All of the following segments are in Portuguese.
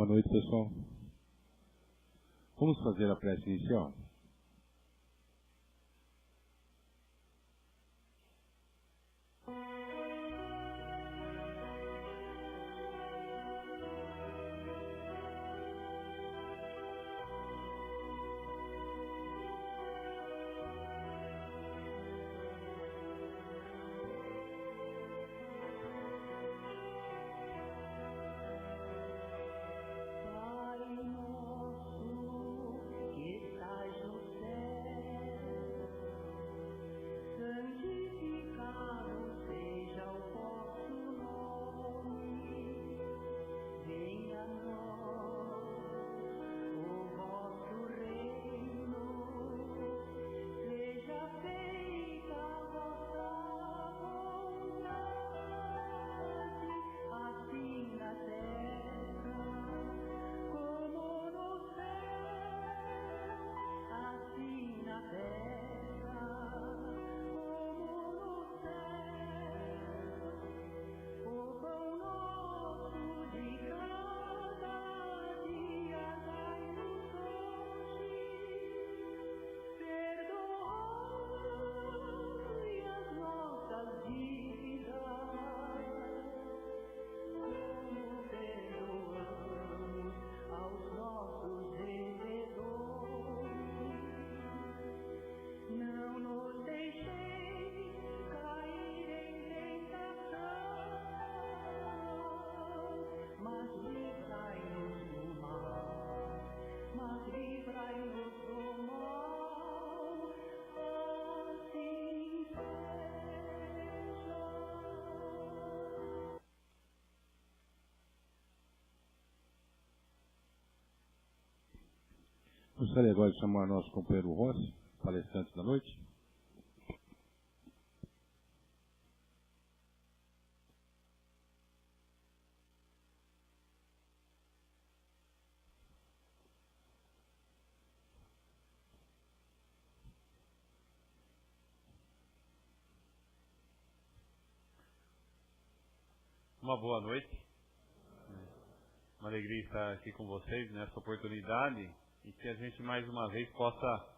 Boa noite, pessoal. Vamos fazer a prece inicial? Gostaria agora de chamar nosso companheiro Rossi, palestrante da noite. Uma boa noite. Uma alegria estar aqui com vocês nessa oportunidade e que a gente mais uma vez possa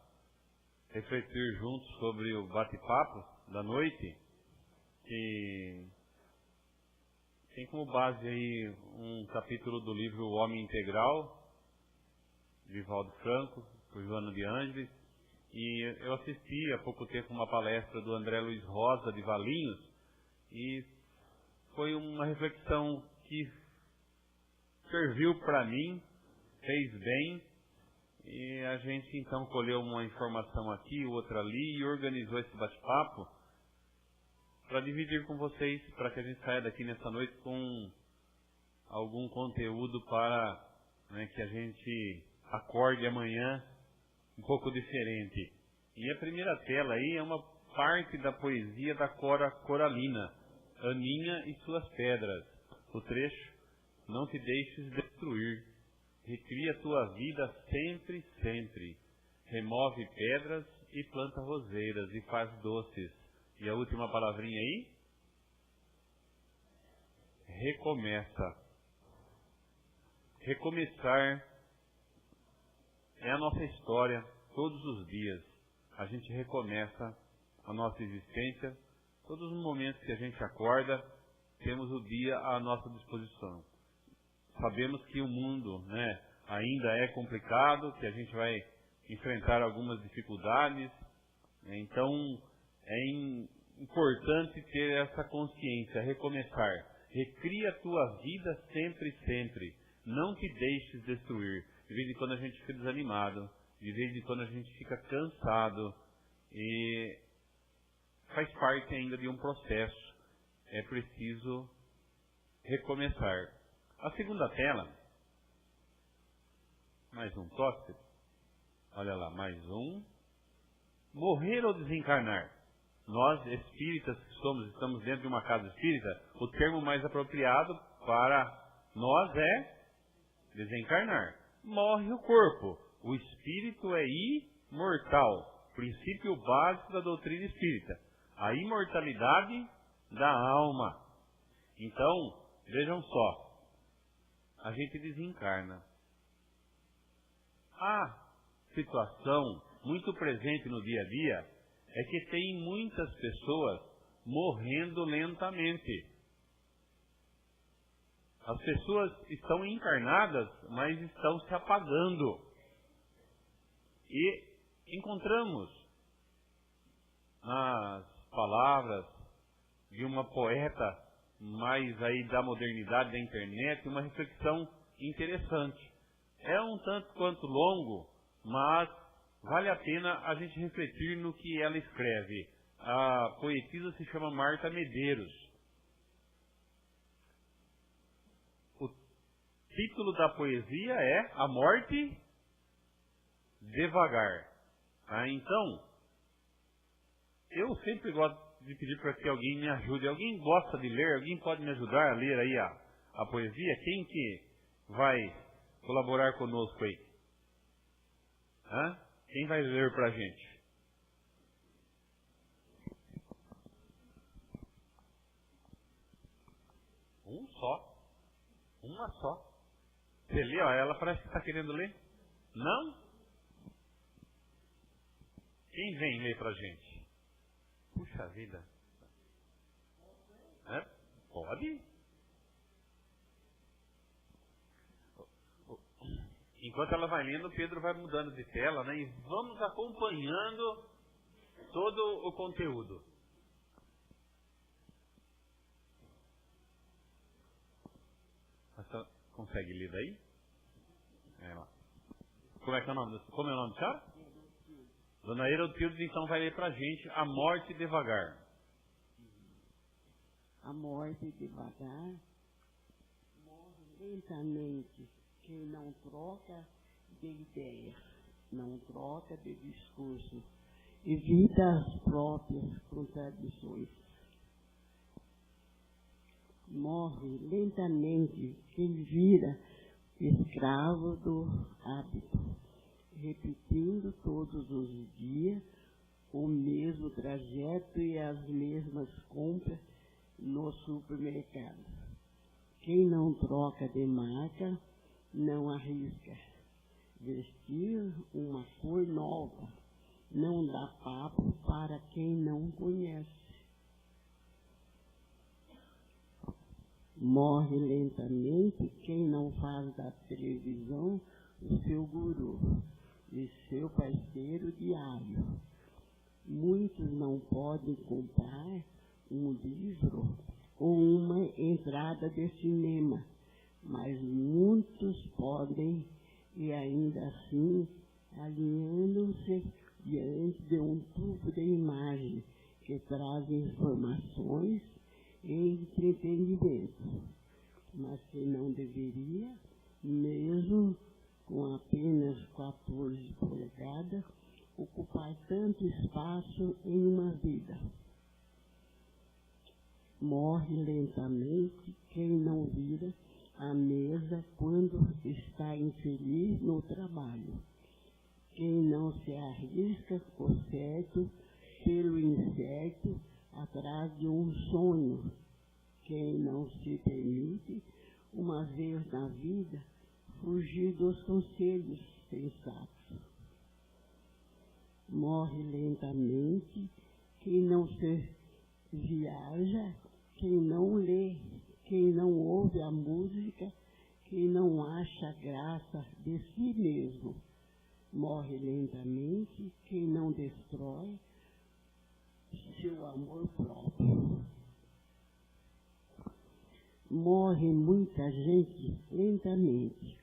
refletir juntos sobre o bate-papo da noite, que tem como base aí um capítulo do livro O Homem Integral, de Valdo Franco, por Joana de Ângeles, e eu assisti há pouco tempo uma palestra do André Luiz Rosa, de Valinhos, e foi uma reflexão que serviu para mim, fez bem, e a gente então colheu uma informação aqui, outra ali, e organizou esse bate-papo para dividir com vocês, para que a gente saia daqui nessa noite com algum conteúdo para que a gente acorde amanhã um pouco diferente. E a primeira tela aí é uma parte da poesia da Cora Coralina, Aninha e Suas Pedras. O trecho: não te deixes destruir. Recria tua vida sempre, sempre. Remove pedras e planta roseiras e faz doces. E a última palavrinha aí? Recomeça. Recomeçar é a nossa história todos os dias. A gente recomeça a nossa existência. Todos os momentos que a gente acorda, temos o dia à nossa disposição. Sabemos que o mundo ainda é complicado, que a gente vai enfrentar algumas dificuldades, então é importante ter essa consciência, recomeçar. Recria a tua vida sempre, sempre. Não te deixes destruir. De vez em quando a gente fica desanimado, de vez em quando a gente fica cansado, e faz parte ainda de um processo. É preciso recomeçar. A segunda tela, mais um toque, olha lá, mais um. Morrer ou desencarnar? Nós, espíritas que somos, estamos dentro de uma casa espírita, o termo mais apropriado para nós é desencarnar. Morre o corpo, o espírito é imortal, princípio básico da doutrina espírita, a imortalidade da alma. Então, vejam só, a gente desencarna. A situação muito presente no dia a dia é que tem muitas pessoas morrendo lentamente. As pessoas estão encarnadas, mas estão se apagando. E encontramos nas palavras de uma poeta mais aí da modernidade da internet uma reflexão interessante. É um tanto quanto longo, mas vale a pena a gente refletir no que ela escreve. A poetisa se chama Marta Medeiros. O título da poesia é A Morte Devagar. Então, eu sempre gosto de pedir para que alguém me ajude. Alguém gosta de ler? Alguém pode me ajudar a ler aí a poesia? Quem que vai colaborar conosco aí? Quem vai ler para a gente? Um só. Uma só. Você lê, ó, ela parece que está querendo ler. Não? Quem vem ler para a gente? Puxa vida. Pode? Enquanto ela vai lendo, o Pedro vai mudando de tela, né? E vamos acompanhando todo o conteúdo. Você consegue ler daí? Lá. Como é o nome da senhora? Dona Herotildes, então, vai ler pra gente A Morte Devagar. A morte devagar, morre lentamente quem não troca de ideias, não troca de discurso, evita as próprias contradições. Morre lentamente quem vira escravo do hábito, repetindo todos os dias o mesmo trajeto e as mesmas compras no supermercado. Quem não troca de marca, não arrisca vestir uma cor nova, não dá papo para quem não conhece. Morre lentamente quem não faz da televisão o seu guru e seu parceiro diário. Muitos não podem comprar um livro ou uma entrada de cinema, mas muitos podem, e ainda assim alinhando-se diante de um tubo de imagem que traz informações e entretenimento, mas que não deveria, mesmo com apenas 14 polegadas, ocupar tanto espaço em uma vida. Morre lentamente quem não vira a mesa quando está infeliz no trabalho. Quem não se arrisca por certo pelo incerto atrás de um sonho. Quem não se permite, uma vez na vida, fugir dos conselhos sensatos. Morre lentamente quem não se viaja, quem não lê, quem não ouve a música, quem não acha graça de si mesmo. Morre lentamente quem não destrói seu amor próprio. Morre muita gente lentamente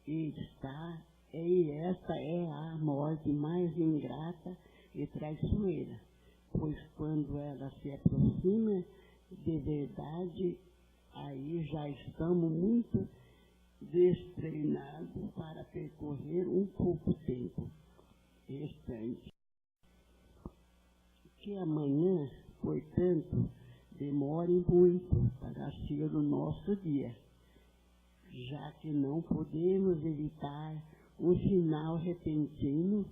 e esta é a morte mais ingrata e traiçoeira, pois quando ela se aproxima de verdade, aí já estamos muito destreinados para percorrer um pouco tempo restante. Que amanhã, portanto, demore muito para ser o nosso dia, já que não podemos evitar um final repentino,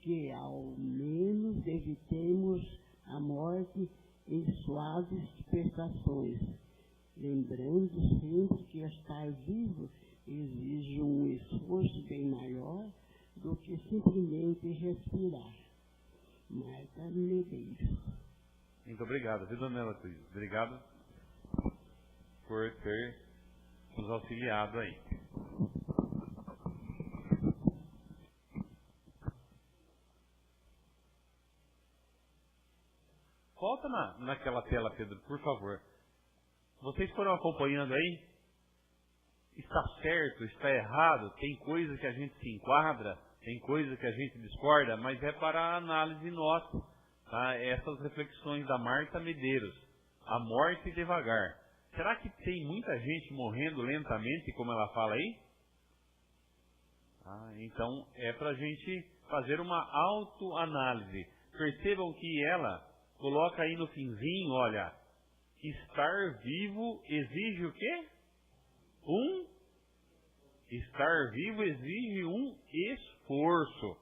que ao menos evitemos a morte em suaves prestações, lembrando sempre que estar vivo exige um esforço bem maior do que simplesmente respirar. Marta Medeiros. Muito obrigado, viu, dona Beatriz? Obrigado por ter nos auxiliado aí. Volta naquela tela, Pedro, por favor. Vocês foram acompanhando aí? Está certo, está errado, tem coisa que a gente se enquadra, tem coisa que a gente discorda, mas é para a análise nossa, tá? Essas reflexões da Marta Medeiros, a morte devagar. Será que tem muita gente morrendo lentamente, como ela fala aí? Então é para a gente fazer uma autoanálise. Percebam que ela coloca aí no finzinho, olha, estar vivo exige o quê? Estar vivo exige um esforço.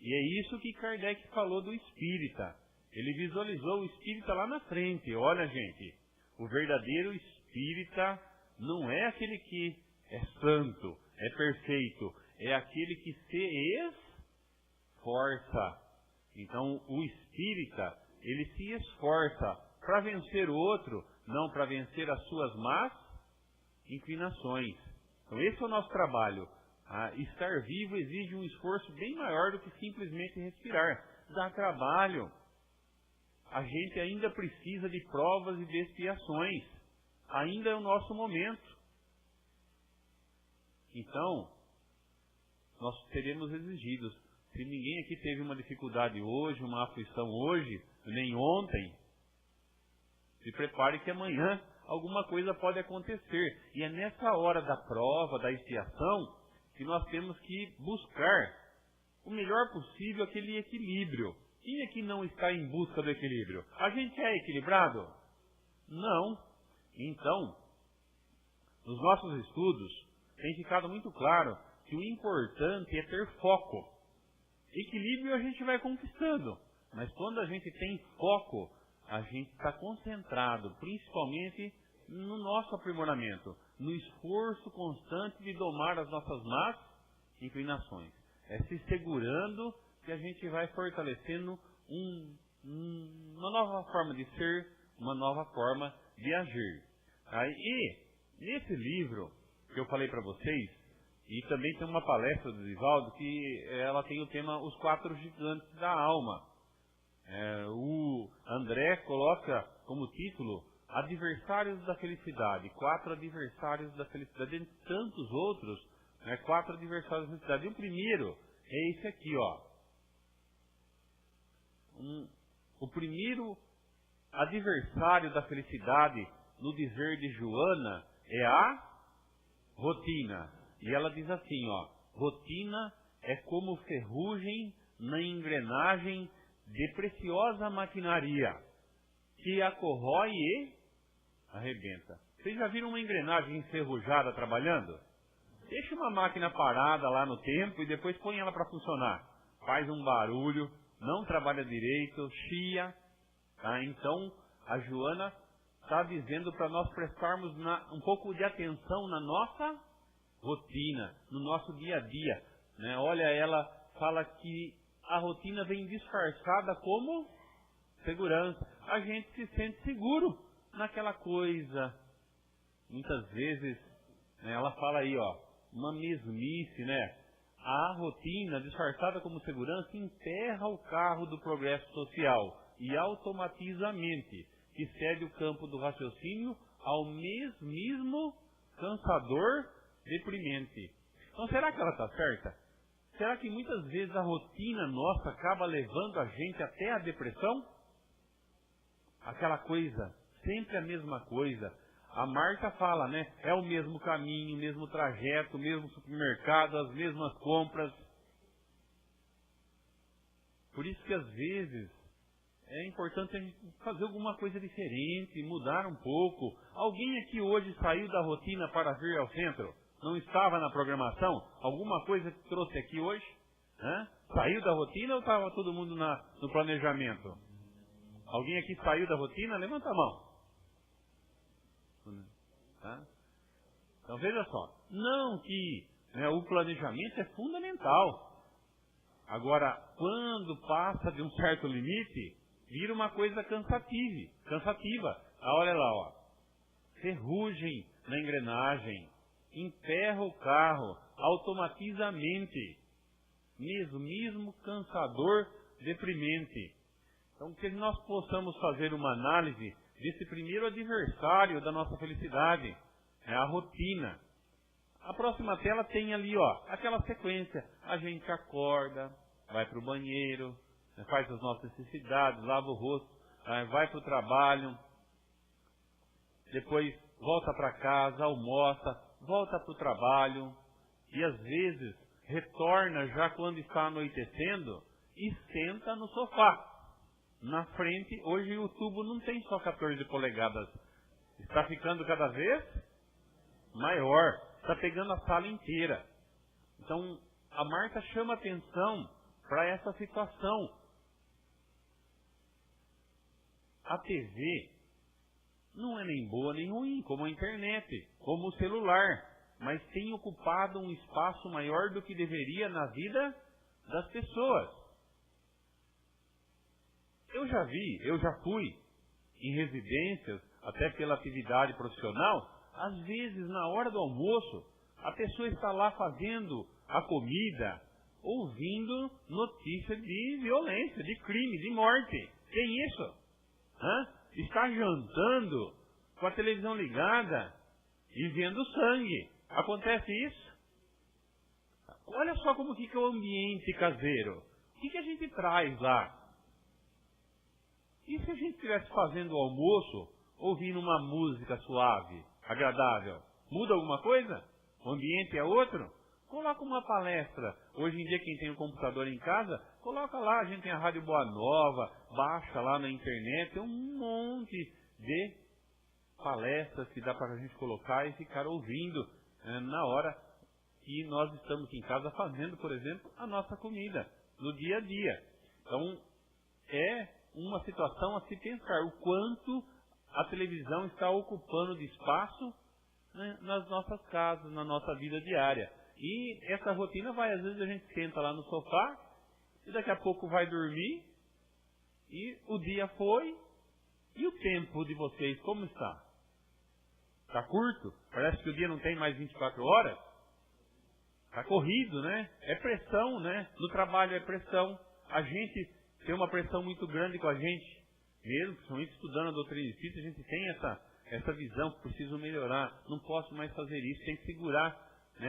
E é isso que Kardec falou do espírita. Ele visualizou o espírita lá na frente. Olha, gente, o verdadeiro espírita não é aquele que é santo, é perfeito, é aquele que se esforça. Então, o espírita, ele se esforça para vencer o outro, não para vencer as suas más inclinações. Então, esse é o nosso trabalho. Estar vivo exige um esforço bem maior do que simplesmente respirar. Dá trabalho. A gente ainda precisa de provas e de expiações. Ainda é o nosso momento. Então, nós seremos exigidos. Se ninguém aqui teve uma dificuldade hoje, uma aflição hoje, nem ontem, se prepare que amanhã alguma coisa pode acontecer. E é nessa hora da prova, da expiação, que nós temos que buscar o melhor possível aquele equilíbrio. Quem aqui não está em busca do equilíbrio? A gente é equilibrado? Não. Então, nos nossos estudos, tem ficado muito claro que o importante é ter foco. Equilíbrio a gente vai conquistando, mas quando a gente tem foco, a gente está concentrado, principalmente no nosso aprimoramento, no esforço constante de domar as nossas más inclinações. É se segurando que a gente vai fortalecendo uma nova forma de ser, uma nova forma de agir. E nesse livro que eu falei para vocês, e também tem uma palestra do Divaldo que ela tem o tema Os Quatro Gigantes da Alma. O André coloca como título Adversários da Felicidade. 4 adversários da felicidade. Entre tantos outros, 4 adversários da felicidade. E o primeiro é esse aqui, ó. O primeiro adversário da felicidade, no dizer de Joana, é a rotina. E ela diz assim, ó, rotina é como ferrugem na engrenagem de preciosa maquinaria, que a corrói e arrebenta. Vocês já viram uma engrenagem enferrujada trabalhando? Deixa uma máquina parada lá no tempo e depois põe ela para funcionar. Faz um barulho, não trabalha direito, chia. Tá? Então, a Joana está dizendo para nós prestarmos um pouco de atenção na nossa rotina, no nosso dia a dia. Olha, ela fala que a rotina vem disfarçada como segurança. A gente se sente seguro naquela coisa. Muitas vezes, ela fala aí, ó, uma mesmice, A rotina, disfarçada como segurança, enterra o carro do progresso social e automatiza a mente, que cede o campo do raciocínio ao mesmismo cansador deprimente. Então, será que ela está certa? Será que muitas vezes a rotina nossa acaba levando a gente até a depressão? Aquela coisa, sempre a mesma coisa. A Marta fala, é o mesmo caminho, o mesmo trajeto, o mesmo supermercado, as mesmas compras. Por isso que às vezes é importante a gente fazer alguma coisa diferente, mudar um pouco. Alguém aqui hoje saiu da rotina para vir ao centro? Não estava na programação? Alguma coisa que trouxe aqui hoje? Saiu da rotina ou estava todo mundo no planejamento? Alguém aqui saiu da rotina? Levanta a mão. Tá? Então veja só, não que o planejamento é fundamental. Agora, quando passa de um certo limite, vira uma coisa cansativa. Olha lá, ó. Ferrugem na engrenagem, emperra o carro, automatiza a mente, mesmo cansador, deprimente. Então, que nós possamos fazer uma análise desse primeiro adversário da nossa felicidade, é a rotina. A próxima tela tem ali, ó, aquela sequência. A gente acorda, vai para o banheiro, faz as nossas necessidades, lava o rosto, vai para o trabalho, depois volta para casa, almoça, volta para o trabalho e às vezes retorna já quando está anoitecendo e senta no sofá. Na frente, hoje o tubo não tem só 14 polegadas, está ficando cada vez maior, está pegando a sala inteira. Então, a Marta chama atenção para essa situação. A TV não é nem boa nem ruim, como a internet, como o celular, mas tem ocupado um espaço maior do que deveria na vida das pessoas. Eu já fui em residências, até pela atividade profissional, às vezes na hora do almoço, a pessoa está lá fazendo a comida, ouvindo notícia de violência, de crime, de morte. Tem isso? Está jantando com a televisão ligada e vendo sangue. Acontece isso? Olha só como que é o ambiente caseiro. O que a gente traz lá? E se a gente estivesse fazendo o almoço, ouvindo uma música suave, agradável? Muda alguma coisa? O ambiente é outro? Coloca uma palestra. Hoje em dia, quem tem um computador em casa, coloca lá. A gente tem a Rádio Boa Nova, baixa lá na internet. Tem um monte de palestras que dá para a gente colocar e ficar ouvindo na hora que nós estamos em casa fazendo, por exemplo, a nossa comida, no dia a dia. Então, é uma situação a se pensar o quanto a televisão está ocupando de espaço nas nossas casas, na nossa vida diária. E essa rotina vai, às vezes a gente senta lá no sofá e daqui a pouco vai dormir e o dia foi. E o tempo de vocês como está? Está curto? Parece que o dia não tem mais 24 horas? Está corrido, né? É pressão, né? No trabalho é pressão. A gente tem uma pressão muito grande com a gente. Mesmo, principalmente estudando a doutrina espírita, a gente tem essa visão que preciso melhorar. Não posso mais fazer isso, tem que segurar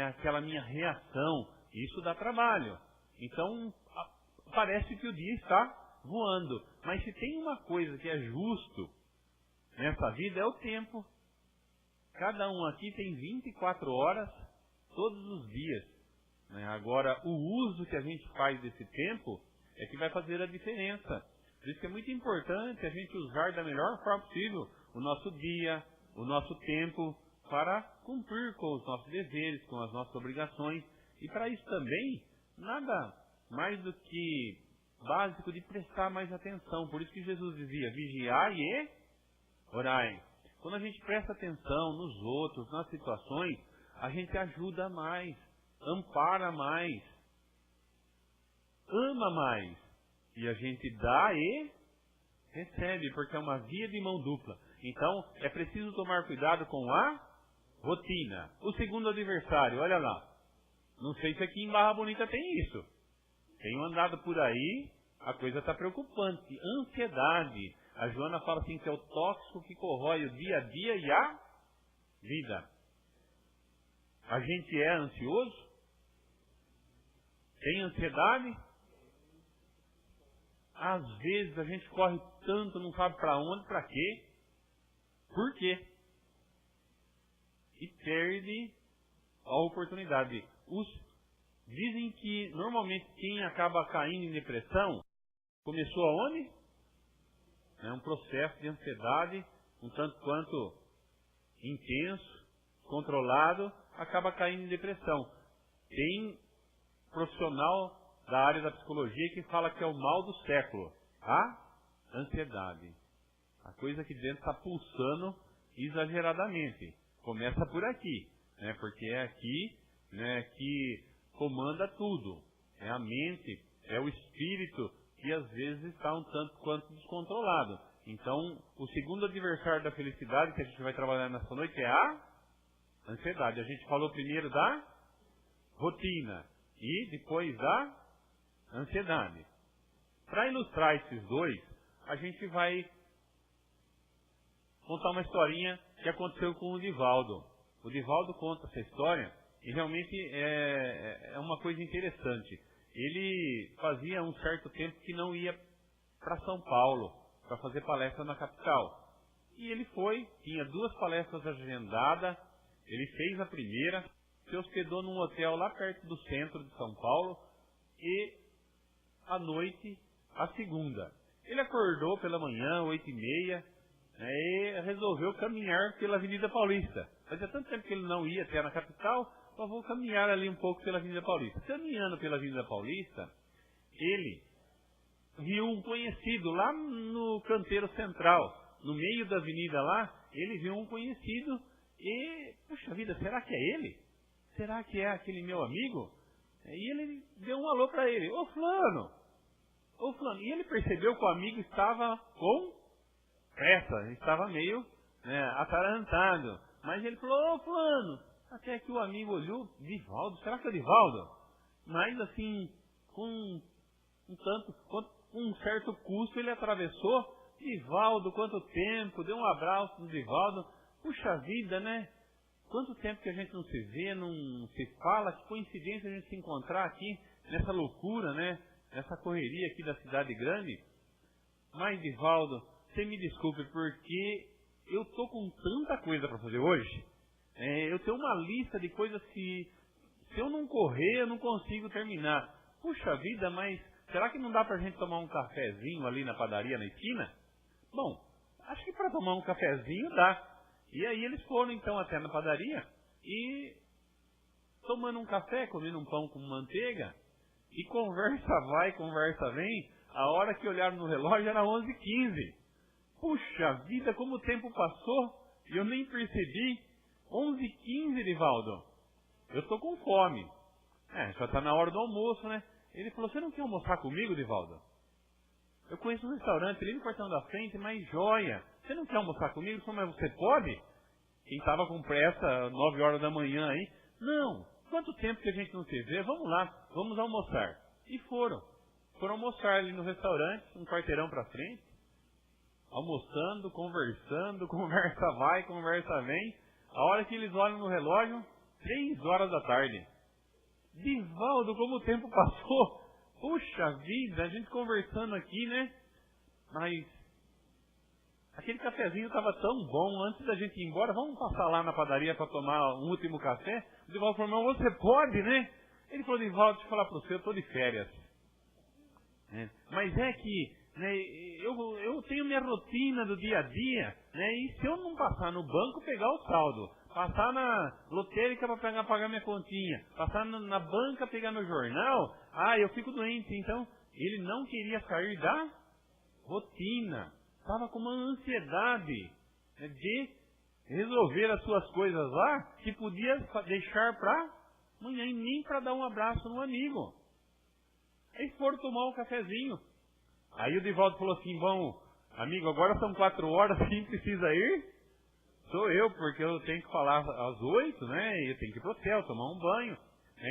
aquela minha reação. Isso dá trabalho. Então, parece que o dia está voando. Mas se tem uma coisa que é justo nessa vida, é o tempo. Cada um aqui tem 24 horas todos os dias. Agora, o uso que a gente faz desse tempo é que vai fazer a diferença. Por isso que é muito importante a gente usar da melhor forma possível o nosso dia, o nosso tempo, para cumprir com os nossos deveres, com as nossas obrigações. E para isso também, nada mais do que básico de prestar mais atenção. Por isso que Jesus dizia, vigiai e orai. Quando a gente presta atenção nos outros, nas situações, a gente ajuda mais, ampara mais, ama mais. E a gente dá e recebe, porque é uma via de mão dupla. Então, é preciso tomar cuidado com a rotina. O segundo adversário, olha lá. Não sei se aqui em Barra Bonita tem isso. Tenho andado por aí, a coisa está preocupante. Ansiedade. A Joana fala assim que é o tóxico que corrói o dia a dia e a vida. A gente é ansioso? Tem ansiedade? Às vezes a gente corre tanto, não sabe para onde, para quê. Por quê? E perde a oportunidade. Dizem que normalmente quem acaba caindo em depressão começou aonde? É um processo de ansiedade, um tanto quanto intenso, controlado, acaba caindo em depressão. Tem profissional da área da psicologia que fala que é o mal do século, a ansiedade. A coisa que dentro está pulsando exageradamente. Começa por aqui, né? Porque é aqui, né, que comanda tudo. É a mente, é o espírito que às vezes está um tanto quanto descontrolado. Então, o segundo adversário da felicidade que a gente vai trabalhar nessa noite é a ansiedade. A gente falou primeiro da rotina e depois da ansiedade. Para ilustrar esses dois, a gente vai contar uma historinha que aconteceu com o Divaldo. O Divaldo conta essa história e realmente é uma coisa interessante. Ele fazia um certo tempo que não ia para São Paulo para fazer palestra na capital. E ele foi, tinha 2 palestras agendadas, ele fez a primeira, se hospedou num hotel lá perto do centro de São Paulo e à noite a segunda. Ele acordou pela manhã, 8h30, e resolveu caminhar pela Avenida Paulista. Fazia tanto tempo que ele não ia até na capital, só vou caminhar ali um pouco pela Avenida Paulista. Caminhando pela Avenida Paulista, ele viu um conhecido lá no canteiro central, no meio da avenida lá, ele viu um conhecido e, puxa vida, será que é ele? Será que é aquele meu amigo? E ele deu um alô para ele, ô fulano! E ele percebeu que o amigo estava com pressa, estava meio, né, atarantado. Mas ele falou, ô fulano! Até que o amigo olhou, Divaldo, será que é Divaldo? Mas assim, com um certo custo ele atravessou, Divaldo, quanto tempo, deu um abraço no Divaldo, puxa vida, né? Quanto tempo que a gente não se vê, não se fala, que coincidência a gente se encontrar aqui, nessa loucura, né? Nessa correria aqui da cidade grande. Mas, Divaldo, você me desculpe, porque eu tô com tanta coisa para fazer hoje. Eu tenho uma lista de coisas que, se eu não correr, eu não consigo terminar. Puxa vida, mas será que não dá pra gente tomar um cafezinho ali na padaria na esquina? Bom, acho que para tomar um cafezinho dá. E aí eles foram então até na padaria e tomando um café, comendo um pão com manteiga, e conversa vai, conversa vem, a hora que olharam no relógio era 11h15. Puxa vida, como o tempo passou e eu nem percebi. 11h15, Divaldo. Eu estou com fome. Já está na hora do almoço, né? Ele falou, você não quer almoçar comigo, Divaldo? Eu conheço um restaurante ali no portão da frente, mas joia. Você não quer almoçar comigo? Mas você pode? Quem estava com pressa, 9 horas da manhã aí. Não, quanto tempo que a gente não se vê? Vamos lá, vamos almoçar. E foram. Foram almoçar ali no restaurante, um quarteirão para frente. Almoçando, conversando, conversa vai, conversa vem. A hora que eles olham no relógio, 3 horas da tarde. Divaldo, como o tempo passou. Puxa vida, a gente conversando aqui, né? Mas aquele cafezinho estava tão bom, antes da gente ir embora, vamos passar lá na padaria para tomar um último café? O Divaldo falou, não, você pode, né? Ele falou, Divaldo, deixa eu falar para você, eu estou de férias. Mas é que, né, eu tenho minha rotina do dia a dia, né? E se eu não passar no banco, pegar o saldo, passar na lotérica para pagar minha continha, passar na banca, pegar meu jornal, eu fico doente. Então, ele não queria sair da rotina. Estava com uma ansiedade, né, de resolver as suas coisas lá, que podia deixar para amanhã e nem para dar um abraço no amigo. Aí foram tomar um cafezinho. Aí o Divaldo falou assim, bom, amigo, agora são 4 horas, quem precisa ir? Sou eu, porque eu tenho que falar às 8, né? E eu tenho que ir pro hotel, tomar um banho.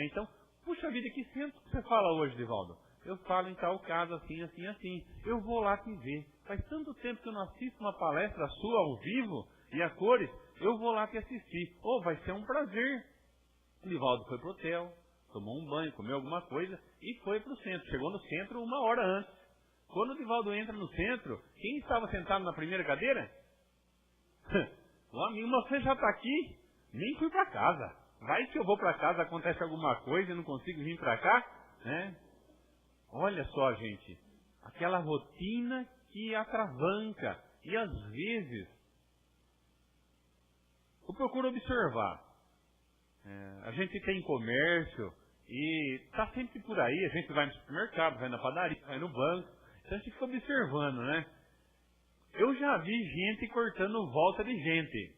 Então, puxa vida, que centro que você fala hoje, Divaldo? Eu falo em tal casa, assim, assim, assim. Eu vou lá te ver. Faz tanto tempo que eu não assisto uma palestra sua ao vivo e a cores. Eu vou lá te assistir. Vai ser um prazer. O Divaldo foi pro hotel, tomou um banho, comeu alguma coisa e foi pro centro. Chegou no centro 1 hora antes. Quando o Divaldo entra no centro, quem estava sentado na primeira cadeira? O amigo, mas você já está aqui? Nem fui para casa. Vai que eu vou para casa, acontece alguma coisa e não consigo vir para cá, né? Olha só, gente, aquela rotina que atravanca. E às vezes, eu procuro observar. A gente tem comércio e está sempre por aí, a gente vai no supermercado, vai na padaria, vai no banco. Então a gente fica observando, né? Eu já vi gente cortando volta de gente.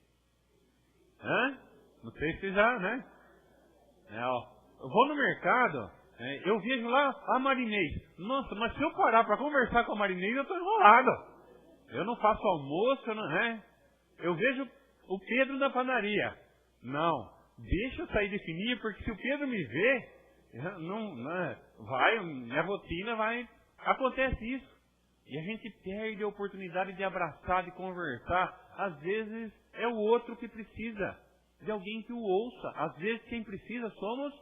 Não sei se já, né? Eu vou no mercado, eu vejo lá a Marinês. Nossa, mas se eu parar para conversar com a Marinês, eu estou enrolado. Eu não faço almoço, eu vejo o Pedro da padaria. Não, deixa eu sair de fininho, porque se o Pedro me vê, minha rotina vai... Acontece isso. E a gente perde a oportunidade de abraçar, de conversar. Às vezes é o outro que precisa de alguém que o ouça. Às vezes quem precisa somos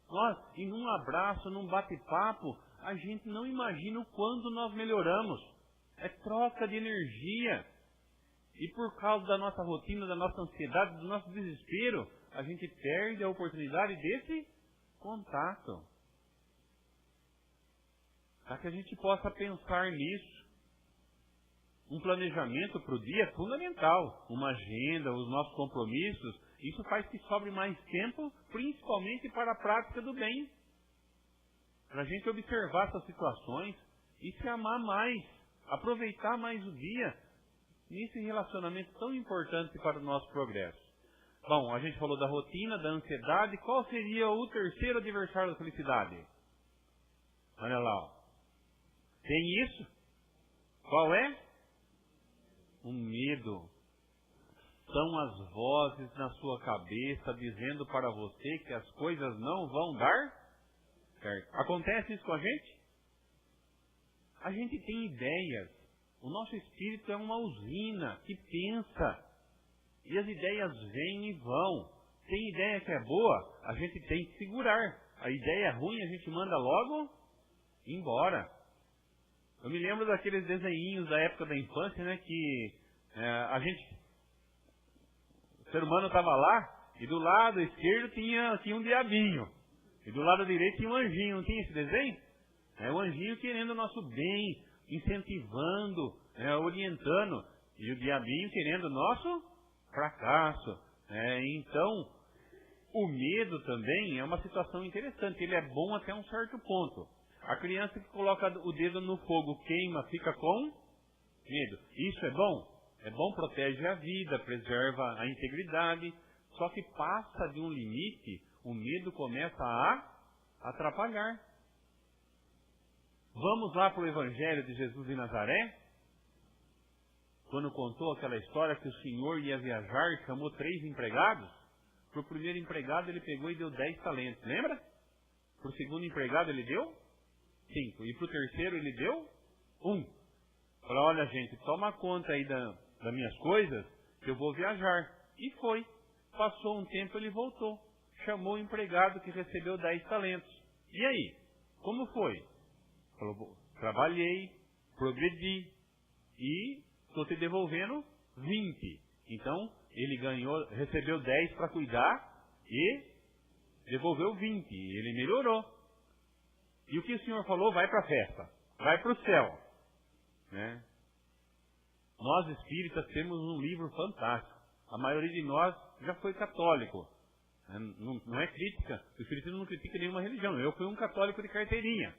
nós. E num abraço, num bate-papo, a gente não imagina o quanto nós melhoramos. É troca de energia. E por causa da nossa rotina, da nossa ansiedade, do nosso desespero, a gente perde a oportunidade desse contato. Para que a gente possa pensar nisso. Um planejamento para o dia é fundamental. Uma agenda, os nossos compromissos, isso faz que sobre mais tempo, principalmente para a prática do bem. Para a gente observar essas situações e se amar mais, aproveitar mais o dia nesse relacionamento tão importante para o nosso progresso. Bom, a gente falou da rotina, da ansiedade. Qual seria o terceiro adversário da felicidade? Olha lá, ó. Tem isso? Qual é? O medo. São as vozes na sua cabeça dizendo para você que as coisas não vão dar certo. Acontece isso com a gente? A gente tem ideias. O nosso espírito é uma usina que pensa. E as ideias vêm e vão. Tem ideia que é boa, a gente tem que segurar. A ideia ruim a gente manda logo embora. Eu me lembro daqueles desenhinhos da época da infância, né? Que o ser humano estava lá e do lado esquerdo tinha um diabinho. E do lado direito tinha um anjinho. Não tinha esse desenho? O anjinho querendo o nosso bem, incentivando, orientando. E o diabinho querendo o nosso fracasso. Então, o medo também é uma situação interessante. Ele é bom até um certo ponto. A criança que coloca o dedo no fogo queima, fica com medo. Isso é bom? É bom, protege a vida, preserva a integridade. Só que passa de um limite, o medo começa a atrapalhar. Vamos lá para o Evangelho de Jesus de Nazaré? Quando contou aquela história que o Senhor ia viajar e chamou 3 empregados. Para o primeiro empregado ele pegou e deu 10 talentos, lembra? Para o segundo empregado ele deu 5. E para o terceiro ele deu 1. Falou, olha gente, toma conta aí das minhas coisas, que eu vou viajar. E foi. Passou um tempo, ele voltou. Chamou o empregado que recebeu 10 talentos. E aí? Como foi? Falou, trabalhei, progredi e estou te devolvendo 20. Então, ele recebeu 10 para cuidar e devolveu 20. Ele melhorou. E o que o Senhor falou? Vai para a festa. Vai para o céu. Nós espíritas temos um livro fantástico. A maioria de nós já foi católico. Não é crítica. O espiritismo não critica nenhuma religião. Eu fui um católico de carteirinha.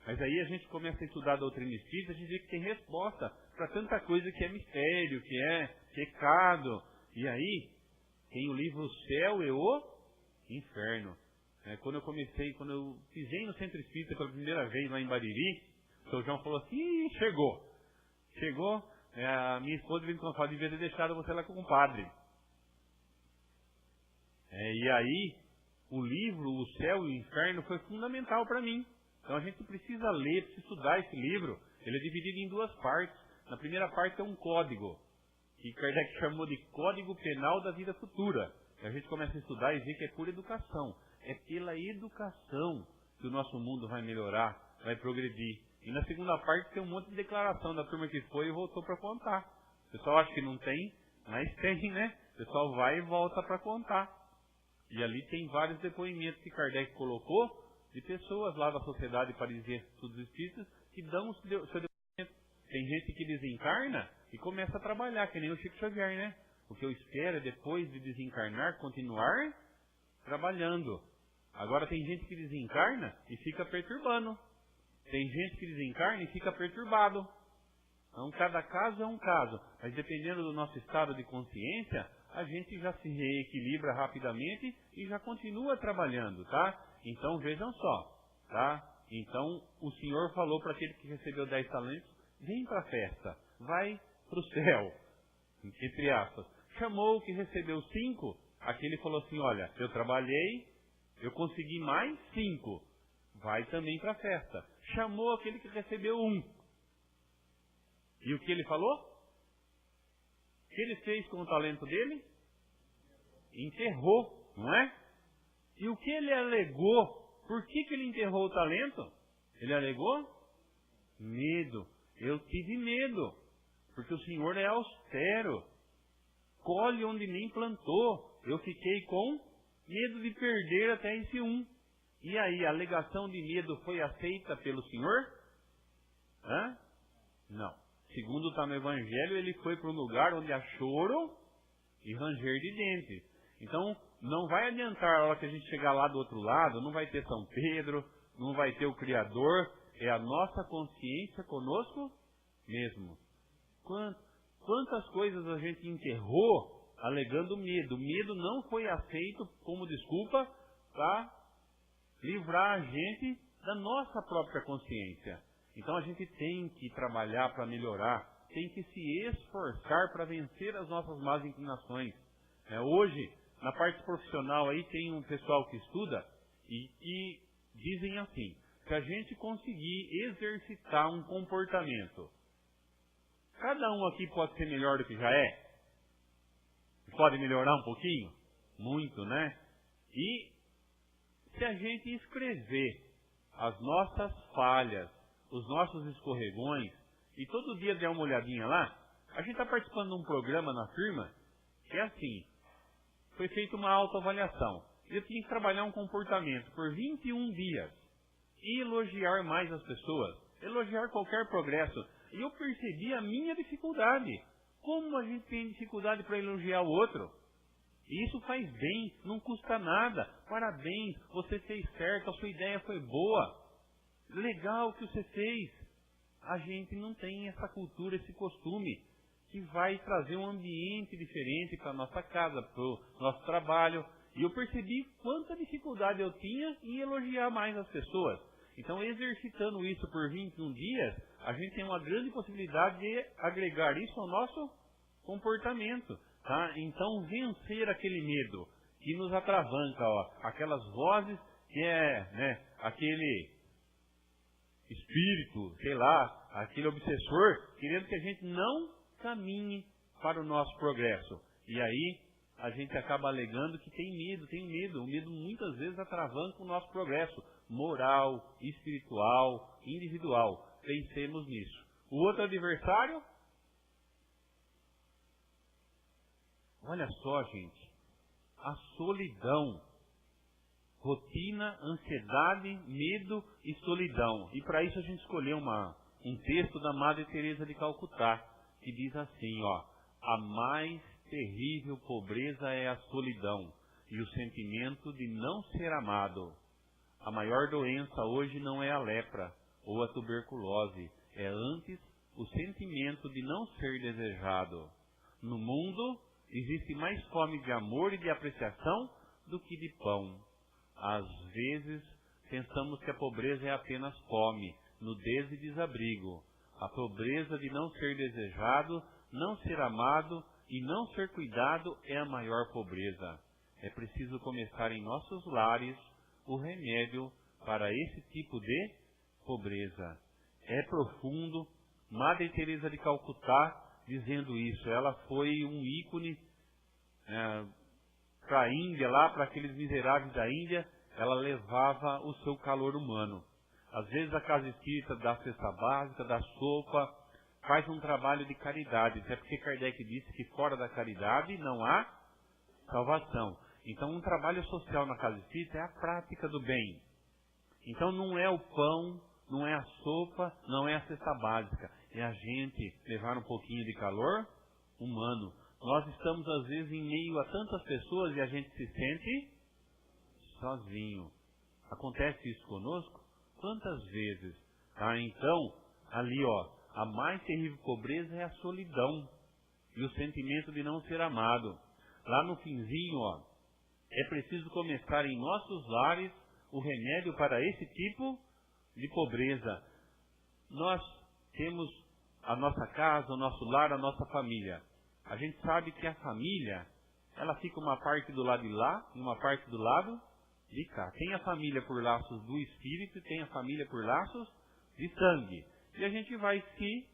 Mas aí a gente começa a estudar a doutrina espírita, a gente vê que tem resposta para tanta coisa que é mistério, que é pecado. E aí tem o livro O Céu e o Inferno. Quando eu pisei no centro espírita pela primeira vez lá em Bariri, o São João falou assim, chegou, a minha esposa veio me falar, devia ter deixado você lá com o padre. E aí, o livro O Céu e o Inferno foi fundamental para mim. Então a gente precisa ler, precisa estudar esse livro. Ele é dividido em 2 partes. Na primeira parte é um código, que Kardec chamou de Código Penal da Vida Futura. E a gente começa a estudar e vê que é pura educação. É pela educação que o nosso mundo vai melhorar, vai progredir. E na segunda parte tem um monte de declaração da turma que foi e voltou para contar. O pessoal acha que não tem, mas tem, né? O pessoal vai e volta para contar. E ali tem vários depoimentos que Kardec colocou de pessoas lá da Sociedade Parisiense de Estudos Espíritas que dão o seu depoimento. Tem gente que desencarna e começa a trabalhar, que nem o Chico Xavier, né? O que eu espero é, depois de desencarnar, continuar trabalhando. Agora tem gente que desencarna e fica perturbando. Tem gente que desencarna e fica perturbado. Então cada caso é um caso. Mas dependendo do nosso estado de consciência, a gente já se reequilibra rapidamente e já continua trabalhando, tá? Então vejam só, tá? Então o Senhor falou para aquele que recebeu 10 talentos, vem para a festa, vai para o céu, entre aspas. Chamou o que recebeu 5, aquele falou assim, olha, eu trabalhei, eu consegui mais 5, vai também para a festa. Chamou aquele que recebeu 1. E o que ele falou? O que ele fez com o talento dele? Enterrou, não é? E o que ele alegou? Por que ele enterrou o talento? Ele alegou? Medo. Eu tive medo. Porque o Senhor é austero. Colhe onde nem plantou. Eu fiquei com medo de perder até esse 1. E aí, a alegação de medo foi aceita pelo Senhor? Hã? Não. Segundo está no Evangelho, ele foi para um lugar onde há choro e ranger de dentes. Então, não vai adiantar a hora que a gente chegar lá do outro lado, não vai ter São Pedro, não vai ter o Criador, é a nossa consciência conosco mesmo. Quantas coisas a gente enterrou alegando medo? O medo não foi aceito como desculpa para livrar a gente da nossa própria consciência. Então a gente tem que trabalhar para melhorar, tem que se esforçar para vencer as nossas más inclinações. Hoje, na parte profissional aí tem um pessoal que estuda e dizem assim, que a gente conseguir exercitar um comportamento, cada um aqui pode ser melhor do que já é? Pode melhorar um pouquinho? Muito, né? E se a gente escrever as nossas falhas, os nossos escorregões, e todo dia der uma olhadinha lá, a gente está participando de um programa na firma, que é assim, foi feita uma autoavaliação. Eu tinha que trabalhar um comportamento por 21 dias, e elogiar mais as pessoas, elogiar qualquer progresso. E eu percebi a minha dificuldade. Como a gente tem dificuldade para elogiar o outro? E isso faz bem, não custa nada. Parabéns, você fez certo, a sua ideia foi boa. Legal o que você fez. A gente não tem essa cultura, esse costume, que vai trazer um ambiente diferente para a nossa casa, para o nosso trabalho. E eu percebi quanta dificuldade eu tinha em elogiar mais as pessoas. Então, exercitando isso por 21 dias, a gente tem uma grande possibilidade de agregar isso ao nosso comportamento. Tá? Então, vencer aquele medo que nos atravanca, aquelas vozes que aquele espírito, sei lá, aquele obsessor, querendo que a gente não caminhe para o nosso progresso. E aí, a gente acaba alegando que tem medo. O medo muitas vezes atravanca o nosso progresso moral, espiritual, individual. Pensemos nisso. O outro adversário? Olha só, gente. A solidão. Rotina, ansiedade, medo e solidão. E para isso a gente escolheu um texto da Madre Teresa de Calcutá, que diz assim, a mais terrível pobreza é a solidão e o sentimento de não ser amado. A maior doença hoje não é a lepra ou a tuberculose, é antes o sentimento de não ser desejado. No mundo existe mais fome de amor e de apreciação do que de pão. Às vezes pensamos que a pobreza é apenas fome, nudez e desabrigo. A pobreza de não ser desejado, não ser amado e não ser cuidado é a maior pobreza. É preciso começar em nossos lares o remédio para esse tipo de pobreza. É profundo. Madre Teresa de Calcutá dizendo isso. Ela foi um ícone para a Índia, lá para aqueles miseráveis da Índia. Ela levava o seu calor humano. Às vezes a casa espírita dá cesta básica, dá sopa, faz um trabalho de caridade. Até porque Kardec disse que fora da caridade não há salvação. Então um trabalho social na casa espírita é a prática do bem. Então não é o pão, não é a sopa, não é a cesta básica. É a gente levar um pouquinho de calor humano. Nós estamos às vezes em meio a tantas pessoas e a gente se sente sozinho. Acontece isso conosco? Quantas vezes? Então, ali a mais terrível pobreza é a solidão e o sentimento de não ser amado. lá no finzinho, ó, é preciso começar em nossos lares o remédio para esse tipo de pobreza. Nós temos a nossa casa, o nosso lar, a nossa família. A gente sabe que a família, ela fica uma parte do lado de lá e uma parte do lado de cá. Tem a família por laços do espírito e tem a família por laços de sangue. E a gente vai se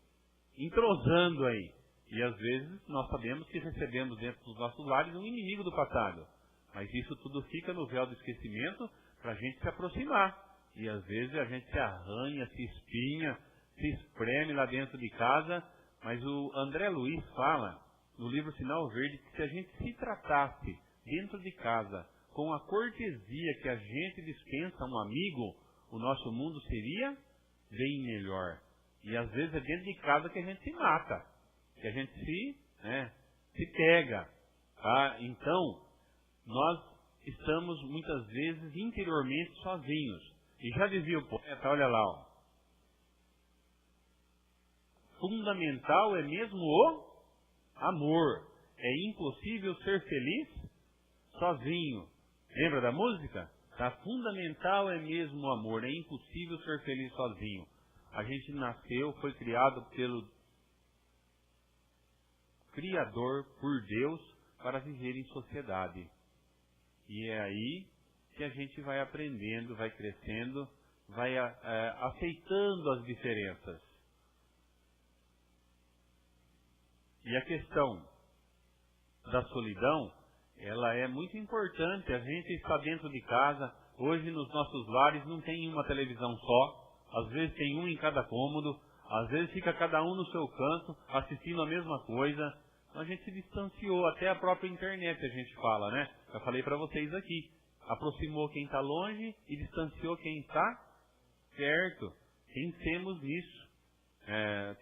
entrosando aí. E às vezes nós sabemos que recebemos dentro dos nossos lares um inimigo do passado. Mas isso tudo fica no véu do esquecimento para a gente se aproximar. E às vezes a gente se arranha, se espinha, se espreme lá dentro de casa. Mas o André Luiz fala no livro Sinal Verde que se a gente se tratasse dentro de casa com a cortesia que a gente dispensa a um amigo, o nosso mundo seria bem melhor. E às vezes é dentro de casa que a gente se mata, que a gente se pega. Tá? Então, nós estamos muitas vezes interiormente sozinhos. E já dizia o poeta, olha lá, ó, fundamental é mesmo o amor. É impossível ser feliz sozinho. Lembra da música? Tá? Fundamental é mesmo o amor. É impossível ser feliz sozinho. A gente nasceu, foi criado pelo Criador, por Deus, para viver em sociedade. E é aí que a gente vai aprendendo, vai crescendo, vai aceitando as diferenças. E a questão da solidão, ela é muito importante. A gente está dentro de casa. Hoje nos nossos lares não tem uma televisão só. Às vezes tem um em cada cômodo. Às vezes fica cada um no seu canto, assistindo a mesma coisa. Então a gente se distanciou. Até a própria internet a gente fala, né? Já falei para vocês aqui. Aproximou quem está longe e distanciou quem está perto. Pensemos nisso.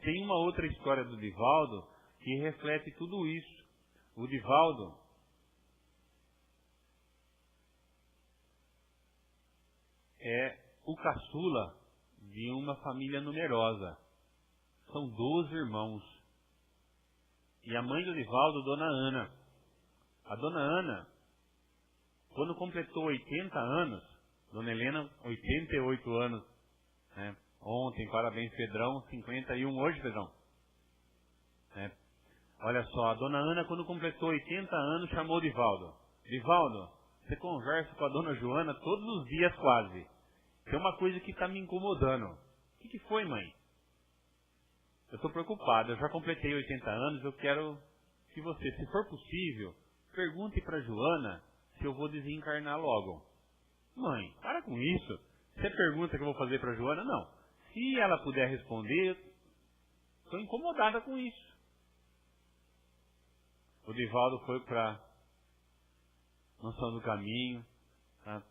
Tem uma outra história do Divaldo que reflete tudo isso. O Divaldo é o caçula de uma família numerosa. São 12 irmãos. E a mãe do Divaldo, Dona Ana. A Dona Ana, quando completou 80 anos, Dona Helena, 88 anos, né? Ontem, parabéns Pedrão, 51 hoje, Pedrão. Olha só, a Dona Ana, quando completou 80 anos, chamou o Divaldo. Divaldo, você conversa com a Dona Joana todos os dias quase. Tem uma coisa que está me incomodando. O que foi, mãe? Eu estou preocupado, eu já completei 80 anos, eu quero que você, se for possível, pergunte para a Joana se eu vou desencarnar logo. Mãe, para com isso. Você pergunta que eu vou fazer para a Joana? Não. Se ela puder responder, estou incomodada com isso. O Divaldo foi para Noção do Caminho, a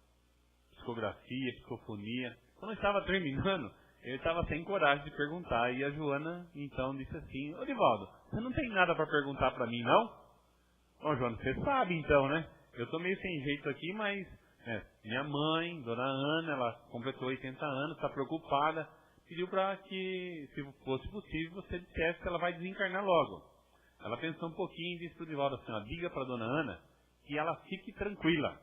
psicografia, psicofonia. Quando estava terminando, ele estava sem coragem de perguntar. E a Joana, então, disse assim, ô Divaldo, você não tem nada para perguntar para mim, não? Ô Joana, você sabe então, né? Eu estou meio sem jeito aqui, mas minha mãe, Dona Ana, ela completou 80 anos, está preocupada, pediu para que, se fosse possível, você dissesse que ela vai desencarnar logo. Ela pensou um pouquinho e disse para o Divaldo assim, diga para a Dona Ana que ela fique tranquila.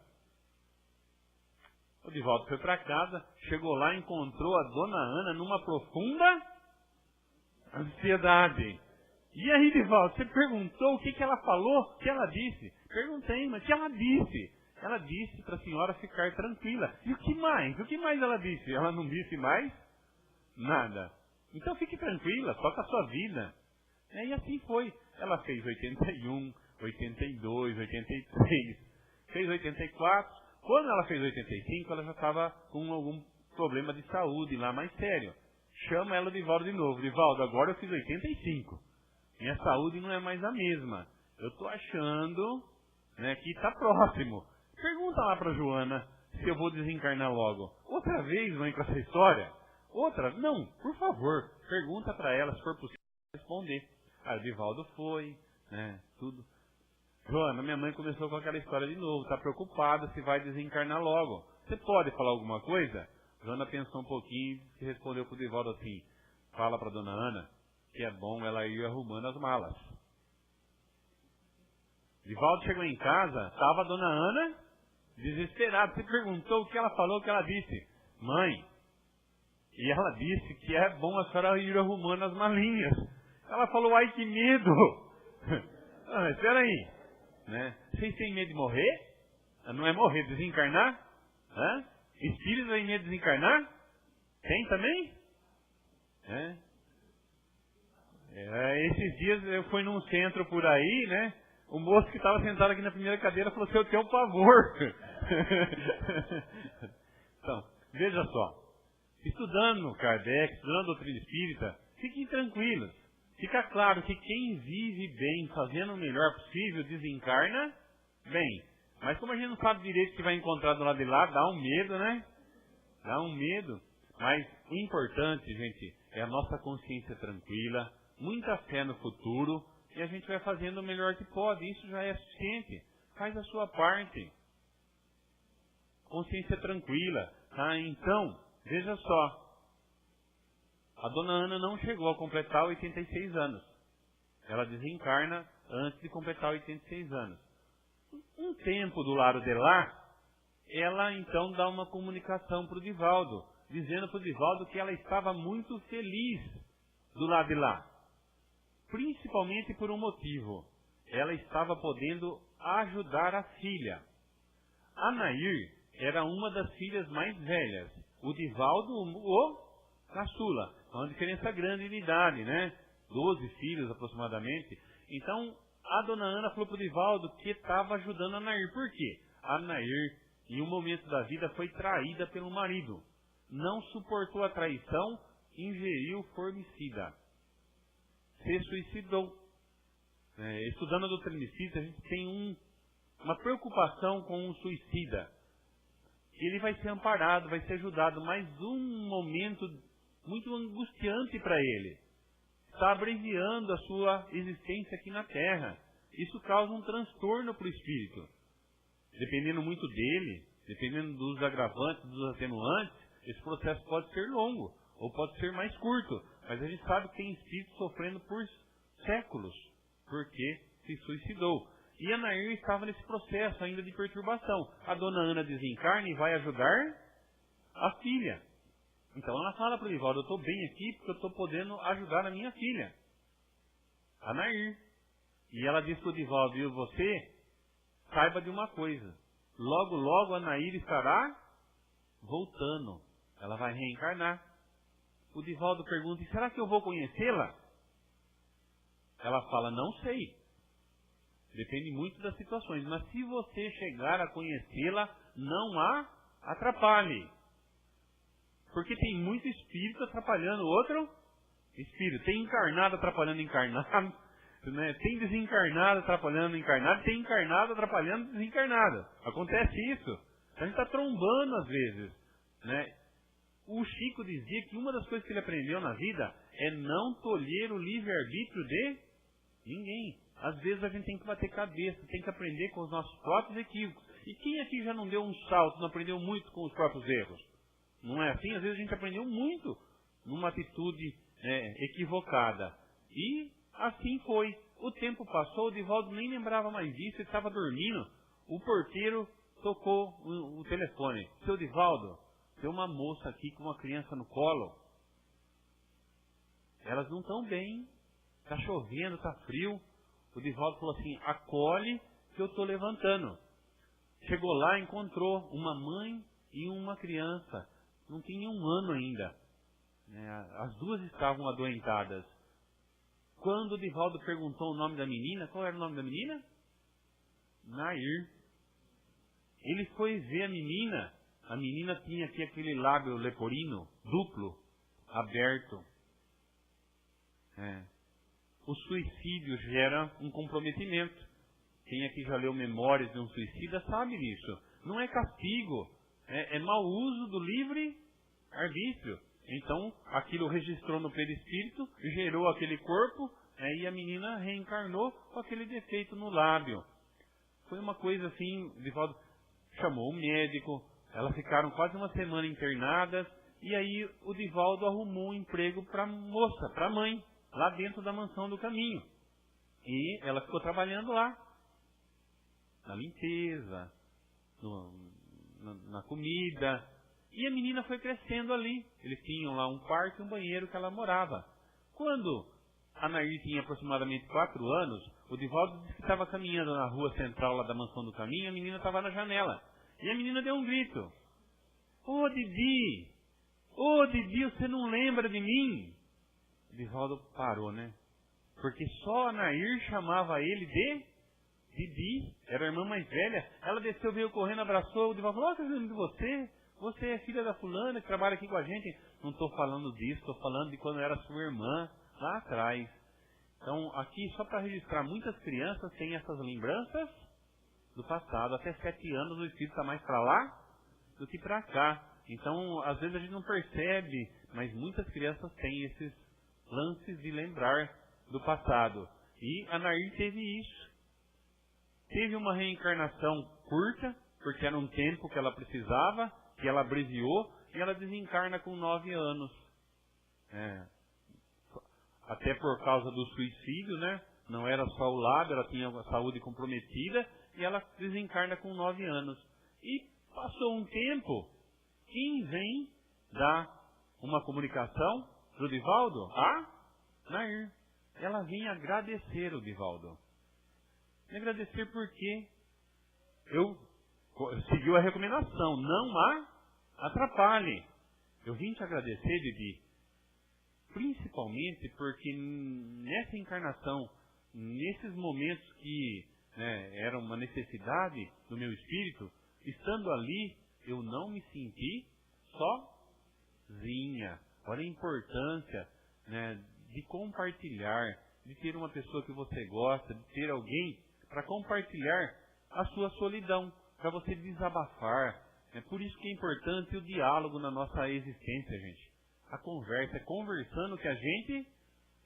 O Divaldo foi para casa, chegou lá e encontrou a Dona Ana numa profunda ansiedade. E aí, Divaldo, você perguntou o que ela falou? O que ela disse? Perguntei, mas o que ela disse? Ela disse para a senhora ficar tranquila. E o que mais? O que mais ela disse? Ela não disse mais nada. Então fique tranquila, toca a sua vida. E assim foi. Ela fez 81, 82, 83, fez 84. Quando ela fez 85, ela já estava com algum problema de saúde lá mais sério. Chama ela Divaldo de novo. Divaldo, agora eu fiz 85. Minha saúde não é mais a mesma. Eu estou achando que está próximo. Pergunta lá para Joana se eu vou desencarnar logo. Outra vez, mãe, com essa história? Outra? Não, por favor. Pergunta para ela se for possível responder. Aí o Divaldo foi, tudo. Joana, minha mãe começou com aquela história de novo. Está preocupada se vai desencarnar logo. Você pode falar alguma coisa? Joana pensou um pouquinho e respondeu para o Divaldo assim, fala para a Dona Ana que é bom ela ir arrumando as malas. Divaldo chegou em casa, estava a dona Ana desesperada. Você perguntou o que ela falou, o que ela disse. Mãe, e ela disse que é bom a senhora ir arrumando as malinhas. Ela falou, ai que medo. Mas espera aí, né? Vocês têm medo de morrer? Não é morrer, desencarnar? Espíritos têm medo de desencarnar? Tem também? Esses dias eu fui num centro por aí, né? O moço que estava sentado aqui na primeira cadeira falou assim, eu tenho pavor. Então, veja só. Estudando Kardec, estudando a doutrina espírita, fiquem tranquilos. Fica claro que quem vive bem, fazendo o melhor possível, desencarna bem. Mas como a gente não sabe direito o que vai encontrar do lado de lá, dá um medo, né? Dá um medo. Mas o importante, gente, é a nossa consciência tranquila, muita fé no futuro, e a gente vai fazendo o melhor que pode. Isso já é suficiente. Faz a sua parte. Consciência tranquila. Tá? Então, veja só. A dona Ana não chegou a completar 86 anos. Ela desencarna antes de completar 86 anos. Um tempo do lado de lá, ela então dá uma comunicação para o Divaldo, dizendo para o Divaldo que ela estava muito feliz do lado de lá. Principalmente por um motivo. Ela estava podendo ajudar a filha. A Nair era uma das filhas mais velhas. O Divaldo, o caçula. Uma diferença grande de idade, né? 12 filhos aproximadamente. Então, a dona Ana falou para o Divaldo que estava ajudando a Nair. Por quê? A Nair, em um momento da vida, foi traída pelo marido. Não suportou a traição, ingeriu formicida. Se suicidou. Estudando a doutrina espírita, a gente tem uma preocupação com um suicida. Ele vai ser amparado, vai ser ajudado, mas um momento muito angustiante para ele. Está abreviando a sua existência aqui na Terra. Isso causa um transtorno para o espírito. Dependendo muito dele, dependendo dos agravantes, dos atenuantes, esse processo pode ser longo, ou pode ser mais curto. Mas a gente sabe que tem espíritos sofrendo por séculos, porque se suicidou. E a Nair estava nesse processo ainda de perturbação. A dona Ana desencarna e vai ajudar a filha. Então ela fala para o Divaldo, eu estou bem aqui porque eu estou podendo ajudar a minha filha, a Nair. E ela diz para o Divaldo, e você saiba de uma coisa, logo logo a Nair estará voltando, ela vai reencarnar. O Divaldo pergunta, será que eu vou conhecê-la? Ela fala, não sei. Depende muito das situações, mas se você chegar a conhecê-la, não a atrapalhe. Porque tem muito espírito atrapalhando outro espírito. Tem encarnado atrapalhando encarnado, né? Tem desencarnado atrapalhando encarnado, tem encarnado atrapalhando desencarnado. Acontece isso. A gente está trombando às vezes, né? O Chico dizia que uma das coisas que ele aprendeu na vida é não tolher o livre-arbítrio de ninguém. Às vezes a gente tem que bater cabeça, tem que aprender com os nossos próprios equívocos. E quem aqui já não deu um salto, não aprendeu muito com os próprios erros? Não é assim? Às vezes a gente aprendeu muito numa atitude equivocada. E assim foi. O tempo passou, o Divaldo nem lembrava mais disso, ele estava dormindo. O porteiro tocou o telefone. Seu Divaldo, tem uma moça aqui com uma criança no colo. Elas não estão bem. Está chovendo, está frio. O Divaldo falou assim, acolhe que eu estou levantando. Chegou lá, encontrou uma mãe e uma criança. Não tinha um ano ainda. As duas estavam adoentadas. Quando o Divaldo perguntou o nome da menina, qual era o nome da menina? Nair. Ele foi ver a menina. A menina tinha aqui aquele lábio leporino, duplo, aberto. O suicídio gera um comprometimento. Quem aqui já leu Memórias de um Suicida sabe disso. Não é castigo. É mau uso do livre-arbítrio. Então, aquilo registrou no perispírito, gerou aquele corpo, e a menina reencarnou com aquele defeito no lábio. Foi uma coisa assim, o Divaldo chamou o médico, elas ficaram quase uma semana internadas, e aí o Divaldo arrumou um emprego para a moça, para a mãe, lá dentro da mansão do caminho. E ela ficou trabalhando lá. na limpeza, na comida. E a menina foi crescendo ali. Eles tinham lá um quarto e um banheiro que ela morava. Quando a Nair tinha aproximadamente 4 anos, o Divaldo disse que estava caminhando na rua central lá da Mansão do Caminho, e a menina estava na janela. E a menina deu um grito. Ô Didi, você não lembra de mim? O Divaldo parou, né? Porque só a Nair chamava ele de Didi, era a irmã mais velha. Ela desceu, veio correndo, abraçou o Divaldo, falou, eu lembro de você. Você é filha da fulana que trabalha aqui com a gente. Não estou falando disso, estou falando de quando era sua irmã, lá atrás. Então, aqui, só para registrar, muitas crianças têm essas lembranças do passado. Até 7 anos o espírito está mais para lá do que para cá. Então, às vezes a gente não percebe, mas muitas crianças têm esses lances de lembrar do passado. E a Nair teve isso. Teve uma reencarnação curta, porque era um tempo que ela precisava, que ela abreviou, e ela desencarna com 9 anos. Até por causa do suicídio, né? Não era só o lado, ela tinha a saúde comprometida, e ela desencarna com 9 anos. E passou um tempo, quem vem dar uma comunicação para o Divaldo? A Nair. Ela vem agradecer o Divaldo. E agradecer porque seguiu a recomendação, não a atrapalhe. Eu vim te agradecer, Didi, principalmente porque nessa encarnação, nesses momentos que era uma necessidade do meu espírito, estando ali, eu não me senti sozinha. Olha a importância de compartilhar, de ter uma pessoa que você gosta, de ter alguém para compartilhar a sua solidão, para você desabafar. É por isso que é importante o diálogo na nossa existência, gente. A conversa, é conversando que a gente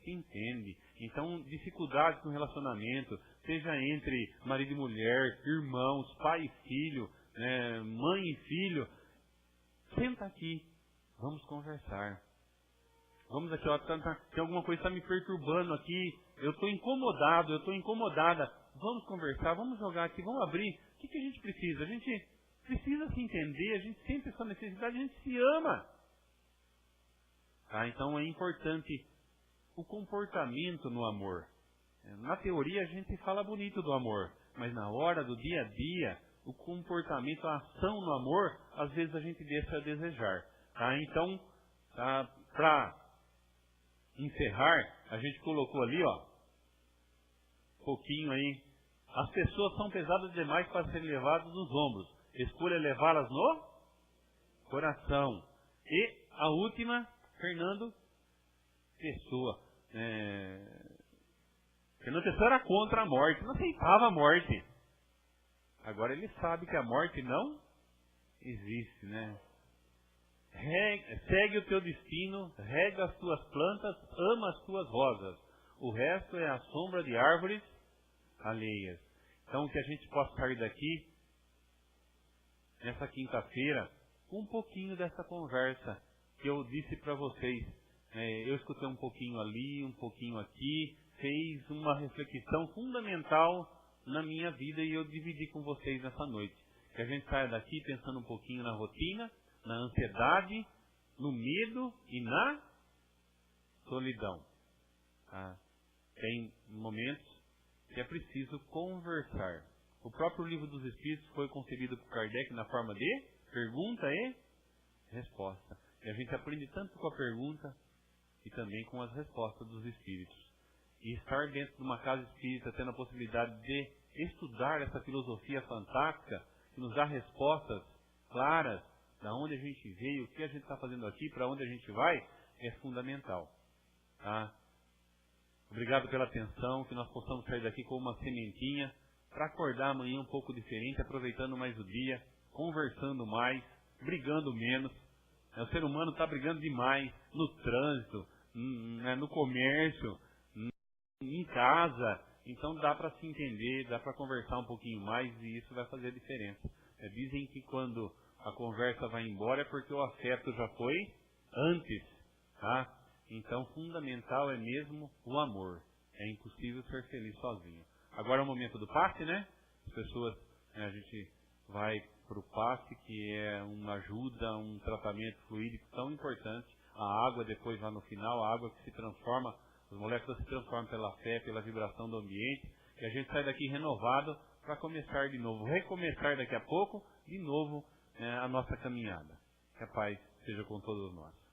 se entende. Então, dificuldades no relacionamento, seja entre marido e mulher, irmãos, pai e filho, mãe e filho, senta aqui, vamos conversar. Vamos aqui, tem alguma coisa que está me perturbando aqui, eu estou incomodado, eu estou incomodada. Vamos conversar, vamos jogar aqui, vamos abrir. O que a gente precisa? A gente precisa se entender, a gente sente essa necessidade, a gente se ama. Então é importante o comportamento no amor. Na teoria a gente fala bonito do amor, mas na hora do dia a dia, o comportamento, a ação no amor, às vezes a gente deixa a desejar. Então, para encerrar, a gente colocou ali, pouquinho aí. As pessoas são pesadas demais para serem levadas nos ombros. Escolha levá-las no coração. E a última, Fernando Pessoa. Fernando Pessoa era contra a morte, não aceitava a morte. Agora ele sabe que a morte não existe, né? Segue o teu destino, rega as tuas plantas, ama as tuas rosas. O resto é a sombra de árvores alheias. Então, que a gente possa sair daqui, nessa quinta-feira, com um pouquinho dessa conversa que eu disse para vocês. Eu escutei um pouquinho ali, um pouquinho aqui, fez uma reflexão fundamental na minha vida e eu dividi com vocês nessa noite. Que a gente saia daqui pensando um pouquinho na rotina, na ansiedade, no medo e na solidão. Tem momentos que é preciso conversar. O próprio Livro dos Espíritos foi concebido por Kardec na forma de pergunta e resposta. E a gente aprende tanto com a pergunta e também com as respostas dos Espíritos. E estar dentro de uma casa espírita, tendo a possibilidade de estudar essa filosofia fantástica, que nos dá respostas claras, da onde a gente veio, o que a gente está fazendo aqui, para onde a gente vai, é fundamental. Obrigado pela atenção, que nós possamos sair daqui com uma sementinha, para acordar amanhã um pouco diferente, aproveitando mais o dia, conversando mais, brigando menos. O ser humano está brigando demais no trânsito, no comércio, em casa. Então dá para se entender, dá para conversar um pouquinho mais e isso vai fazer a diferença. Dizem que quando a conversa vai embora é porque o afeto já foi antes, Então fundamental é mesmo o amor. É impossível ser feliz sozinho. Agora é o momento do passe, né? As pessoas A gente vai para o passe, que é uma ajuda, um tratamento fluídico tão importante. A água depois lá no final, a água que se transforma, as moléculas se transformam pela fé, pela vibração do ambiente, e a gente sai daqui renovado para começar de novo, recomeçar daqui a pouco, de novo, a nossa caminhada. Que a paz seja com todos nós.